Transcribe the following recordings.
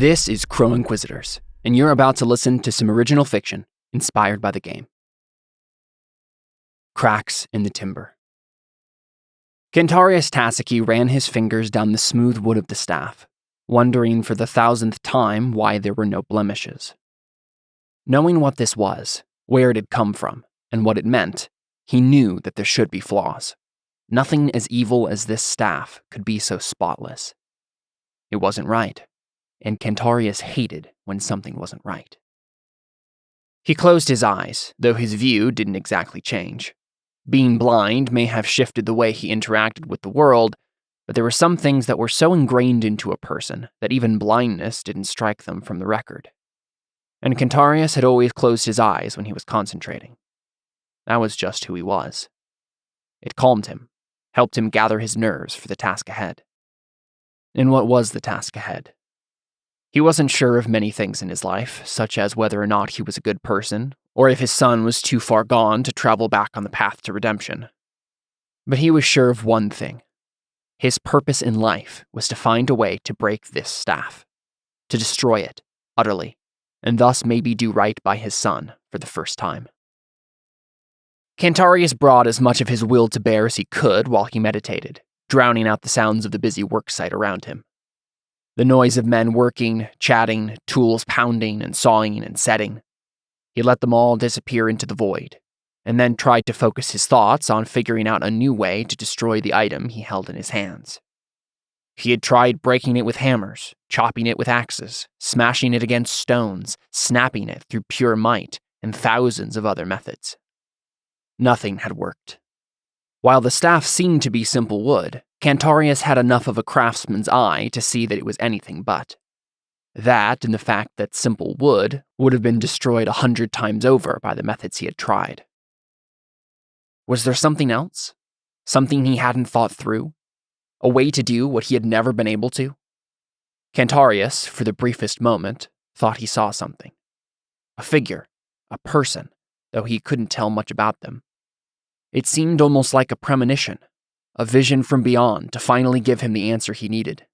This is Crow Inquisitors, and you're about to listen to some original fiction inspired by the game. Cracks in the Timber. Cantarius Tasiki ran his fingers down the smooth wood of the staff, wondering for the 1,000th time why there were no blemishes. Knowing what this was, where it had come from, and what it meant, he knew that there should be flaws. Nothing as evil as this staff could be so spotless. It wasn't right, and Cantarius hated when something wasn't right. He closed his eyes, though his view didn't exactly change. Being blind may have shifted the way he interacted with the world, but there were some things that were so ingrained into a person that even blindness didn't strike them from the record. And Cantarius had always closed his eyes when he was concentrating. That was just who he was. It calmed him, helped him gather his nerves for the task ahead. And what was the task ahead? He wasn't sure of many things in his life, such as whether or not he was a good person, or if his son was too far gone to travel back on the path to redemption. But he was sure of one thing. His purpose in life was to find a way to break this staff, to destroy it, utterly, and thus maybe do right by his son for the first time. Cantarius brought as much of his will to bear as he could while he meditated, drowning out the sounds of the busy worksite around him. The noise of men working, chatting, tools pounding and sawing and setting. He let them all disappear into the void, and then tried to focus his thoughts on figuring out a new way to destroy the item he held in his hands. He had tried breaking it with hammers, chopping it with axes, smashing it against stones, snapping it through pure might, and thousands of other methods. Nothing had worked. While the staff seemed to be simple wood, Cantarius had enough of a craftsman's eye to see that it was anything but. That and the fact that simple wood would have been destroyed 100 times over by the methods he had tried. Was there something else? Something he hadn't thought through? A way to do what he had never been able to? Cantarius, for the briefest moment, thought he saw something. A figure, a person, though he couldn't tell much about them. It seemed almost like a premonition, a vision from beyond to finally give him the answer he needed.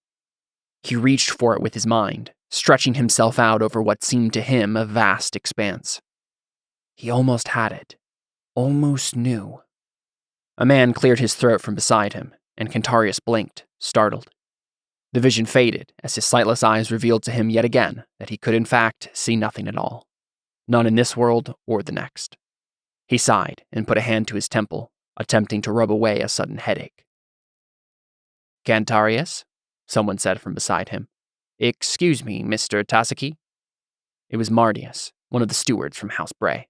He reached for it with his mind, stretching himself out over what seemed to him a vast expanse. He almost had it, almost knew. A man cleared his throat from beside him, and Cantarius blinked, startled. The vision faded as his sightless eyes revealed to him yet again that he could in fact see nothing at all, none in this world or the next. He sighed and put a hand to his temple, attempting to rub away a sudden headache. "Cantarius?" someone said from beside him. "Excuse me, Mr. Tasiki." It was Mardius, one of the stewards from House Bray.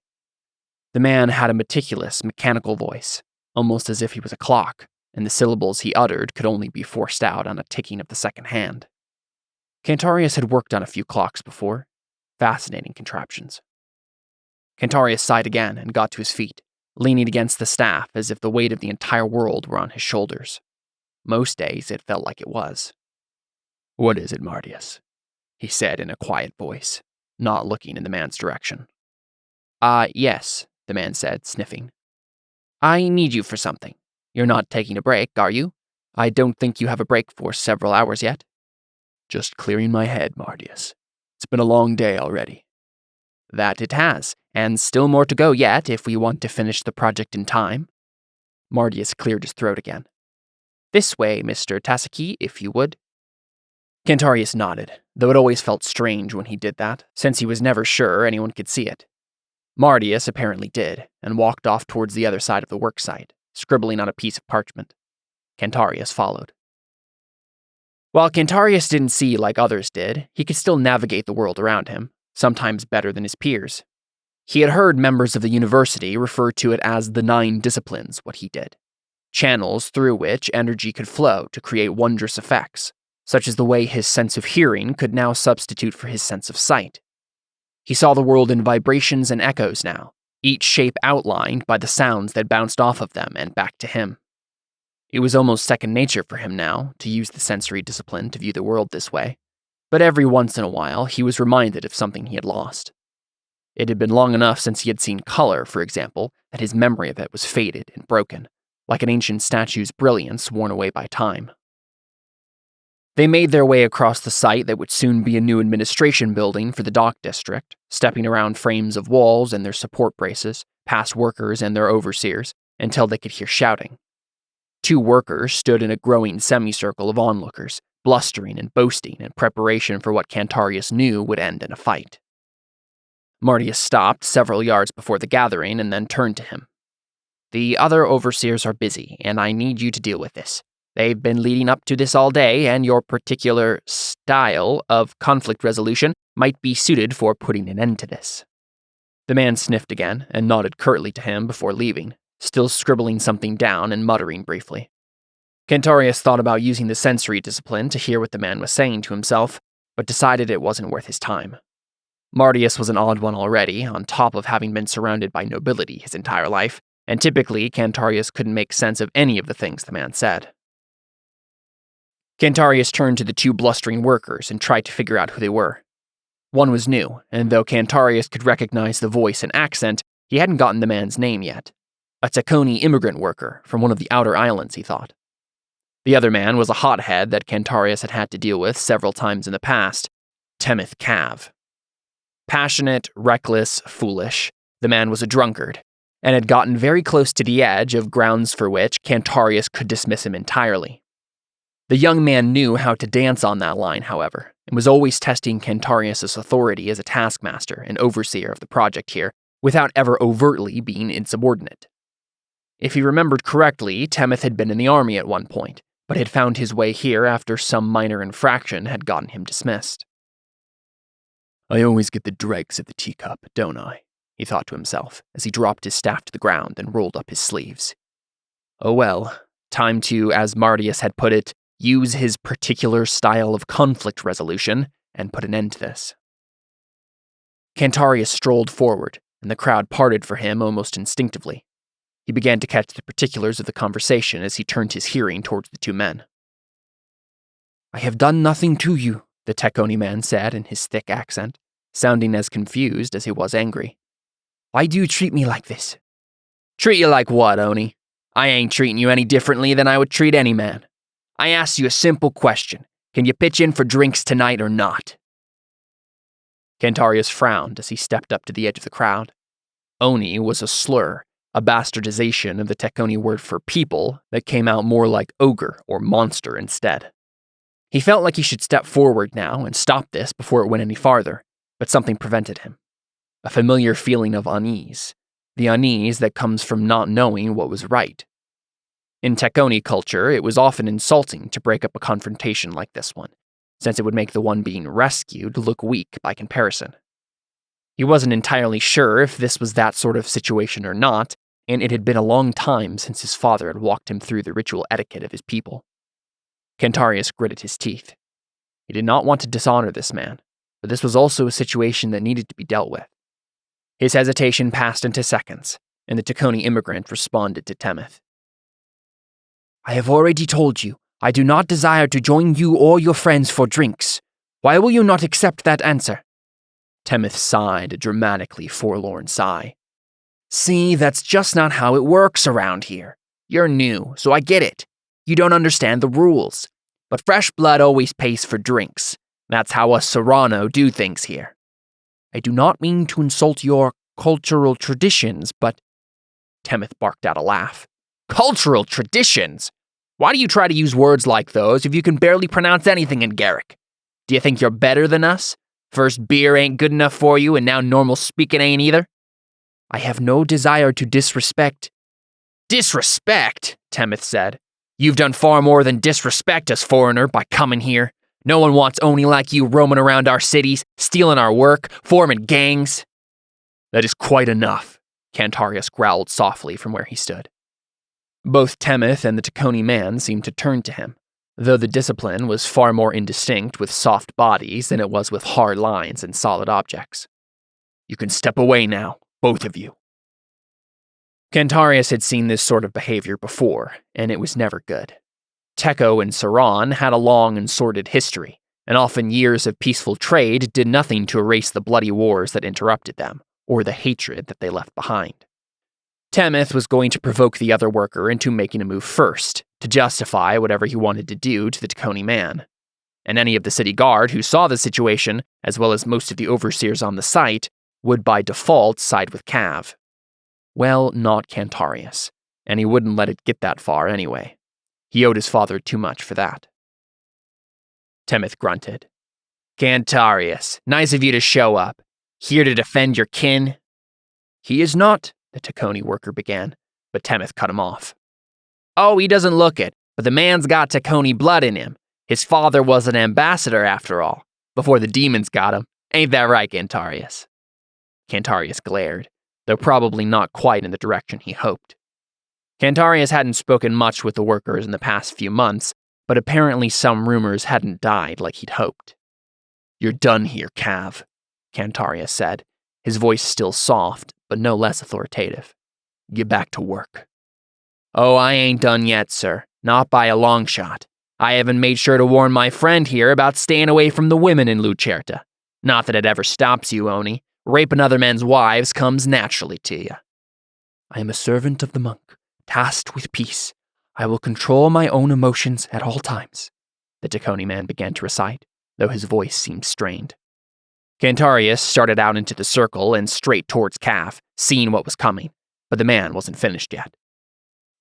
The man had a meticulous, mechanical voice, almost as if he was a clock, and the syllables he uttered could only be forced out on a ticking of the second hand. Cantarius had worked on a few clocks before. Fascinating contraptions. Cantarius sighed again and got to his feet, leaning against the staff as if the weight of the entire world were on his shoulders. Most days it felt like it was. "What is it, Mardius?" he said in a quiet voice, not looking in the man's direction. Yes," the man said, sniffing. "I need you for something. You're not taking a break, are you? I don't think you have a break for several hours yet." "Just clearing my head, Mardius. It's been a long day already." "That it has, and still more to go yet if we want to finish the project in time." Mardius cleared his throat again. "This way, Mr. Tasiki, if you would." Cantarius nodded, though it always felt strange when he did that, since he was never sure anyone could see it. Mardius apparently did, and walked off towards the other side of the worksite, scribbling on a piece of parchment. Cantarius followed. While Cantarius didn't see like others did, he could still navigate the world around him, sometimes better than his peers. He had heard members of the university refer to it as the 9 disciplines, what he did. Channels through which energy could flow to create wondrous effects, such as the way his sense of hearing could now substitute for his sense of sight. He saw the world in vibrations and echoes now, each shape outlined by the sounds that bounced off of them and back to him. It was almost second nature for him now to use the sensory discipline to view the world this way, but every once in a while he was reminded of something he had lost. It had been long enough since he had seen color, for example, that his memory of it was faded and broken, like an ancient statue's brilliance worn away by time. They made their way across the site that would soon be a new administration building for the dock district, stepping around frames of walls and their support braces, past workers and their overseers, until they could hear shouting. 2 workers stood in a growing semicircle of onlookers, blustering and boasting in preparation for what Cantarius knew would end in a fight. Mardius stopped several yards before the gathering and then turned to him. "The other overseers are busy, and I need you to deal with this. They've been leading up to this all day, and your particular style of conflict resolution might be suited for putting an end to this." The man sniffed again and nodded curtly to him before leaving, still scribbling something down and muttering briefly. Cantarius thought about using the sensory discipline to hear what the man was saying to himself, but decided it wasn't worth his time. Mardius was an odd one already, on top of having been surrounded by nobility his entire life, and typically Cantarius couldn't make sense of any of the things the man said. Cantarius turned to the 2 blustering workers and tried to figure out who they were. One was new, and though Cantarius could recognize the voice and accent, he hadn't gotten the man's name yet. A Taconi immigrant worker from one of the outer islands, he thought. The other man was a hothead that Cantarius had had to deal with several times in the past, Temith Cav. Passionate, reckless, foolish, the man was a drunkard, and had gotten very close to the edge of grounds for which Cantarius could dismiss him entirely. The young man knew how to dance on that line, however, and was always testing Cantarius' authority as a taskmaster and overseer of the project here, without ever overtly being insubordinate. If he remembered correctly, Temith had been in the army at one point, but had found his way here after some minor infraction had gotten him dismissed. "I always get the dregs of the teacup, don't I?" he thought to himself, as he dropped his staff to the ground and rolled up his sleeves. Oh well, time to, as Mardius had put it, use his particular style of conflict resolution and put an end to this. Cantarius strolled forward, and the crowd parted for him almost instinctively. He began to catch the particulars of the conversation as he turned his hearing towards the 2 men. "I have done nothing to you," the Taconi man said in his thick accent, sounding as confused as he was angry. "Why do you treat me like this?" "Treat you like what, Oni? I ain't treating you any differently than I would treat any man. I asked you a simple question. Can you pitch in for drinks tonight or not?" Cantarius frowned as he stepped up to the edge of the crowd. Oni was a slur, a bastardization of the Taconi word for people that came out more like ogre or monster instead. He felt like he should step forward now and stop this before it went any farther, but something prevented him. A familiar feeling of unease, the unease that comes from not knowing what was right. In Taconi culture, it was often insulting to break up a confrontation like this one, since it would make the one being rescued look weak by comparison. He wasn't entirely sure if this was that sort of situation or not, and it had been a long time since his father had walked him through the ritual etiquette of his people. Cantarius gritted his teeth. He did not want to dishonor this man, but this was also a situation that needed to be dealt with. His hesitation passed into seconds, and the Taconi immigrant responded to Temith. "I have already told you, I do not desire to join you or your friends for drinks. Why will you not accept that answer?" Temith sighed a dramatically forlorn sigh. "See, that's just not how it works around here. You're new, so I get it. You don't understand the rules. But fresh blood always pays for drinks. That's how us Serrano do things here. I do not mean to insult your cultural traditions, but..." Temith barked out a laugh. "Cultural traditions? Why do you try to use words like those if you can barely pronounce anything in Garrick? Do you think you're better than us? First beer ain't good enough for you, and now normal speaking ain't either? I have no desire to disrespect." "Disrespect?" Temith said. "You've done far more than disrespect us, foreigner, by coming here. No one wants Oni like you roaming around our cities, stealing our work, forming gangs." "That is quite enough," Cantarius growled softly from where he stood. Both Temith and the Taconi man seemed to turn to him, though the discipline was far more indistinct with soft bodies than it was with hard lines and solid objects. "You can step away now, both of you." Cantarius had seen this sort of behavior before, and it was never good. Teco and Saran had a long and sordid history, and often years of peaceful trade did nothing to erase the bloody wars that interrupted them, or the hatred that they left behind. Temith was going to provoke the other worker into making a move first, to justify whatever he wanted to do to the Taconi man. and any of the city guard who saw the situation, as well as most of the overseers on the site, would by default side with Cav. Well, not Cantarius, and he wouldn't let it get that far anyway. He owed his father too much for that. Temeth grunted. Cantarius, nice of you to show up. Here to defend your kin? He is not, the Tacony worker began, but Temeth cut him off. Oh, he doesn't look it, but the man's got Tacony blood in him. His father was an ambassador after all, before the demons got him. Ain't that right, Cantarius? Cantarius glared, though probably not quite in the direction he hoped. Cantarius hadn't spoken much with the workers in the past few months, but apparently some rumors hadn't died like he'd hoped. You're done here, Cav, Cantarius said, his voice still soft, but no less authoritative. Get back to work. Oh, I ain't done yet, sir. Not by a long shot. I haven't made sure to warn my friend here about staying away from the women in Lucerta. Not that it ever stops you, Oni. Raping other men's wives comes naturally to you. I am a servant of the monk, tasked with peace. I will control my own emotions at all times, the Tacony man began to recite, though his voice seemed strained. Cantarius started out into the circle and straight towards Cav, seeing what was coming, but the man wasn't finished yet.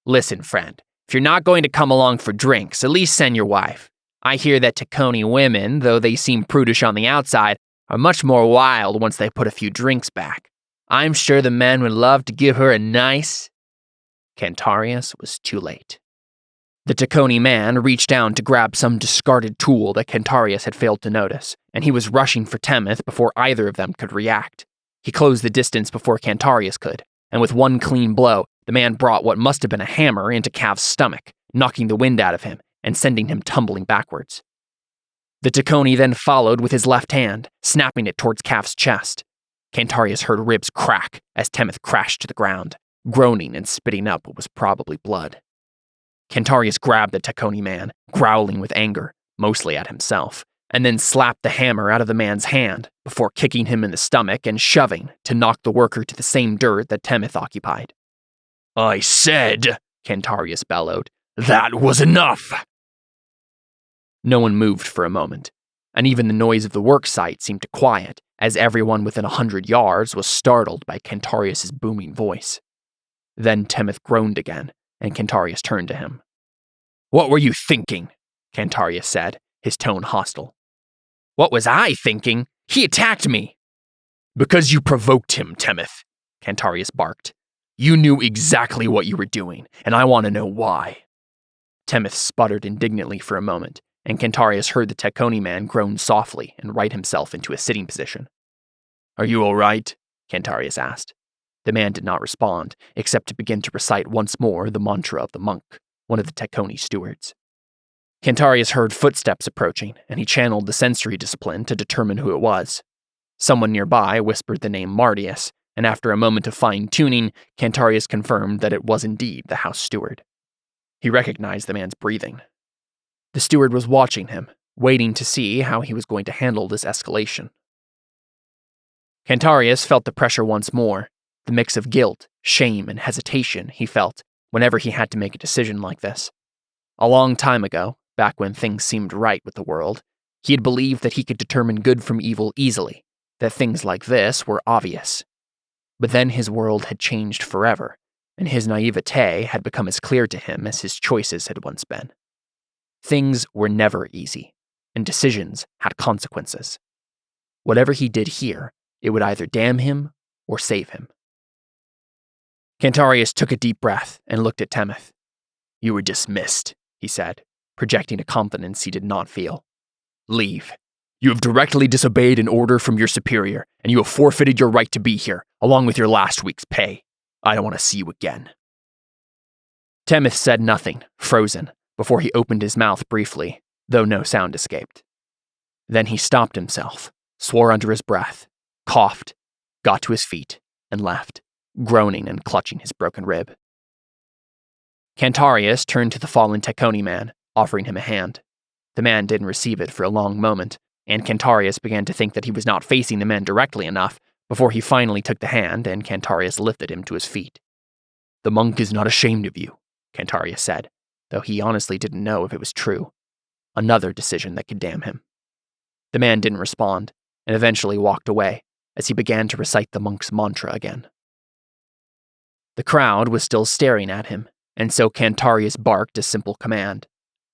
Listen, friend, if you're not going to come along for drinks, at least send your wife. I hear that Tacony women, though they seem prudish on the outside, are much more wild once they put a few drinks back. I'm sure the men would love to give her a nice... Cantarius was too late. The Tacony man reached down to grab some discarded tool that Cantarius had failed to notice, and he was rushing for Temeth before either of them could react. He closed the distance before Cantarius could, and with one clean blow, the man brought what must have been a hammer into Cav's stomach, knocking the wind out of him and sending him tumbling backwards. The Tacony then followed with his left hand, snapping it towards Cav's chest. Cantarius heard ribs crack as Temeth crashed to the ground, groaning and spitting up what was probably blood. Cantarius grabbed the Tacony man, growling with anger, mostly at himself, and then slapped the hammer out of the man's hand before kicking him in the stomach and shoving to knock the worker to the same dirt that Temeth occupied. I said, Cantarius bellowed, that was enough! No one moved for a moment, and even the noise of the work site seemed to quiet as everyone within 100 yards was startled by Cantarius's booming voice. Then Temeth groaned again, and Cantarius turned to him. What were you thinking? Cantarius said, his tone hostile. What was I thinking? He attacked me! Because you provoked him, Temeth, Cantarius barked. You knew exactly what you were doing, and I want to know why. Temeth sputtered indignantly for a moment, and Cantarius heard the Tacony man groan softly and right himself into a sitting position. Are you all right? Cantarius asked. The man did not respond, except to begin to recite once more the mantra of the monk, one of the Tacony stewards. Cantarius heard footsteps approaching, and he channeled the sensory discipline to determine who it was. Someone nearby whispered the name Mardius, and after a moment of fine-tuning, Cantarius confirmed that it was indeed the house steward. He recognized the man's breathing. The steward was watching him, waiting to see how he was going to handle this escalation. Cantarius felt the pressure once more, the mix of guilt, shame, and hesitation he felt whenever he had to make a decision like this. A long time ago, back when things seemed right with the world, he had believed that he could determine good from evil easily, that things like this were obvious. But then his world had changed forever, and his naivete had become as clear to him as his choices had once been. Things were never easy, and decisions had consequences. Whatever he did here, it would either damn him or save him. Cantarius took a deep breath and looked at Temeth. You were dismissed, he said, projecting a confidence he did not feel. Leave. You have directly disobeyed an order from your superior, and you have forfeited your right to be here, along with your last week's pay. I don't want to see you again. Temeth said nothing, frozen, before he opened his mouth briefly, though no sound escaped. Then he stopped himself, swore under his breath, coughed, got to his feet, and left, groaning and clutching his broken rib. Cantarius turned to the fallen Tacony man, offering him a hand. The man didn't receive it for a long moment, and Cantarius began to think that he was not facing the man directly enough before he finally took the hand and Cantarius lifted him to his feet. The monk is not ashamed of you, Cantarius said, though he honestly didn't know if it was true. Another decision that could damn him. The man didn't respond, and eventually walked away as he began to recite the monk's mantra again. The crowd was still staring at him, and so Cantarius barked a simple command.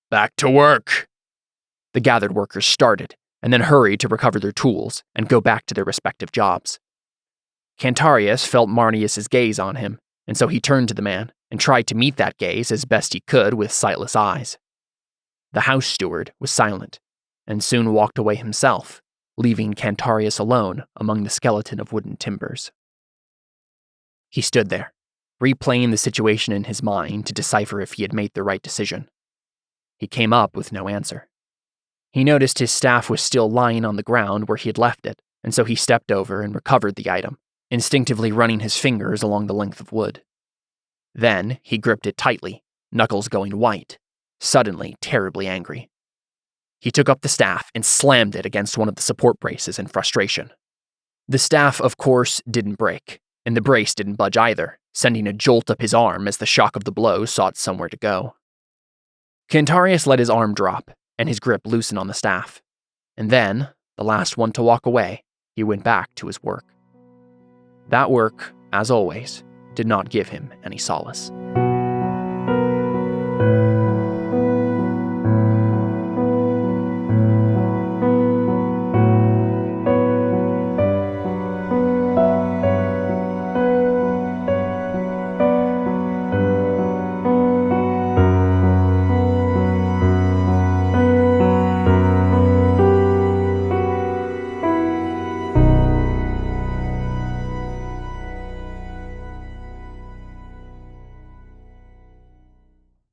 "Back to work!" The gathered workers started, and then hurried to recover their tools and go back to their respective jobs. Cantarius felt Marnius's gaze on him, and so he turned to the man and tried to meet that gaze as best he could with sightless eyes. The house steward was silent, and soon walked away himself, leaving Cantarius alone among the skeleton of wooden timbers. He stood there, replaying the situation in his mind to decipher if he had made the right decision. He came up with no answer. He noticed his staff was still lying on the ground where he had left it, and so he stepped over and recovered the item, instinctively running his fingers along the length of wood. Then he gripped it tightly, knuckles going white, suddenly terribly angry. He took up the staff and slammed it against one of the support braces in frustration. The staff, of course, didn't break, and the brace didn't budge either, sending a jolt up his arm as the shock of the blow sought somewhere to go. Cantarius let his arm drop, and his grip loosen on the staff. And then, the last one to walk away, he went back to his work. That work, as always, did not give him any solace.